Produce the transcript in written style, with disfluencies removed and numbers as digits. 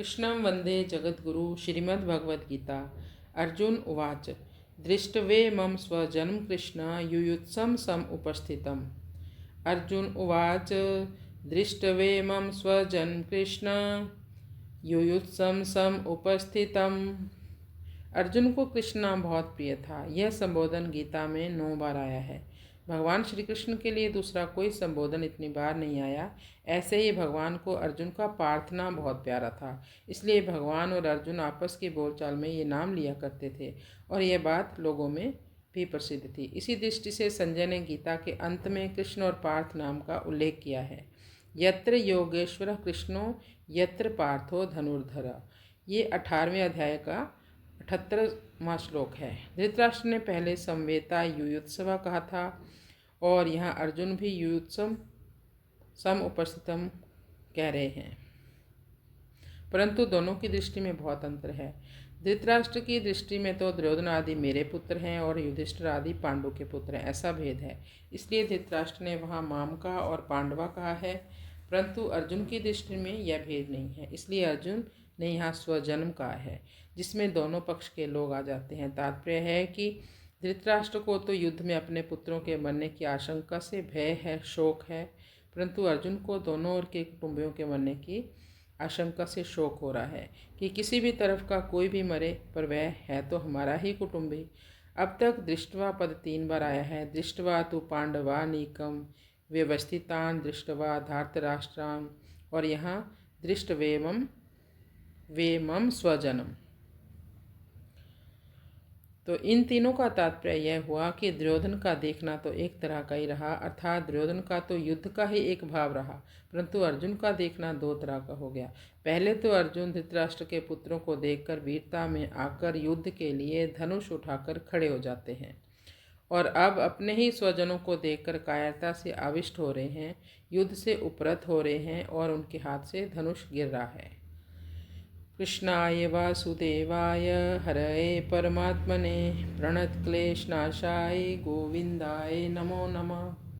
कृष्णं वन्दे जगद्गुरु श्रीमद्भगवद्गीता। अर्जुन उवाच दृष्ट्वे मम स्वजनं कृष्ण युयुत्सं सम उपस्थितम्। अर्जुन उवाच दृष्ट्वे मम स्वजनं कृष्ण युयुत्सं सम उपस्थितम्। अर्जुन को कृष्ण नाम बहुत प्रिय था। यह संबोधन गीता में 9 बार आया है। भगवान श्री कृष्ण के लिए दूसरा कोई संबोधन इतनी बार नहीं आया। ऐसे ही भगवान को अर्जुन का पार्थ नाम बहुत प्यारा था, इसलिए भगवान और अर्जुन आपस की बोलचाल में ये नाम लिया करते थे और यह बात लोगों में भी प्रसिद्ध थी। इसी दृष्टि से संजय ने गीता के अंत में कृष्ण और पार्थ नाम का उल्लेख किया है। यत्र योगेश्वर कृष्णो यत्र पार्थो धनुर्धर। ये 18वें अध्याय का 78वां श्लोक है। धृतराष्ट्र ने पहले समवेता युयुत्सवा कहा था और यहाँ अर्जुन भी युयुत्सम सम उपस्थितम कह रहे हैं, परंतु दोनों की दृष्टि में बहुत अंतर है। धृतराष्ट्र की दृष्टि में तो दुर्योधन आदि मेरे पुत्र हैं और युधिष्ठिर आदि पांडु के पुत्र हैं, ऐसा भेद है। इसलिए धृतराष्ट्र ने वहाँ मामका और पांडवा कहा है, परंतु अर्जुन की दृष्टि में यह भेद नहीं है, इसलिए अर्जुन ने यहाँ स्वजन्म कहा है, जिसमें दोनों पक्ष के लोग आ जाते हैं। तात्पर्य है कि धृतराष्ट्र को तो युद्ध में अपने पुत्रों के मरने की आशंका से भय है, शोक है, परंतु अर्जुन को दोनों ओर के कुटुंबियों के मरने की आशंका से शोक हो रहा है कि किसी भी तरफ का कोई भी मरे, पर वह है तो हमारा ही कुटुंबी। अब तक दृष्टवा पद 3 बार आया है। दृष्टवा तो पांडवानीकम व्यवस्थितान दृष्टवा धार्तराष्ट्रान, और यहाँ दृष्टवेमम वेमम स्वजनम। तो इन तीनों का तात्पर्य यह हुआ कि दुर्योधन का देखना तो एक तरह का ही रहा, अर्थात दुर्योधन का तो युद्ध का ही एक भाव रहा, परंतु अर्जुन का देखना 2 तरह का हो गया। पहले तो अर्जुन धृतराष्ट्र के पुत्रों को देखकर वीरता में आकर युद्ध के लिए धनुष उठाकर खड़े हो जाते हैं, और अब अपने ही स्वजनों को देखकर कायरता से आविष्ट हो रहे हैं, युद्ध से उपरत हो रहे हैं और उनके हाथ से धनुष गिर रहा है। कृष्णाय वासुदेवाय हरये परमात्मने प्रणतक्लेशनाशाय गोविंदाय नमो नमः।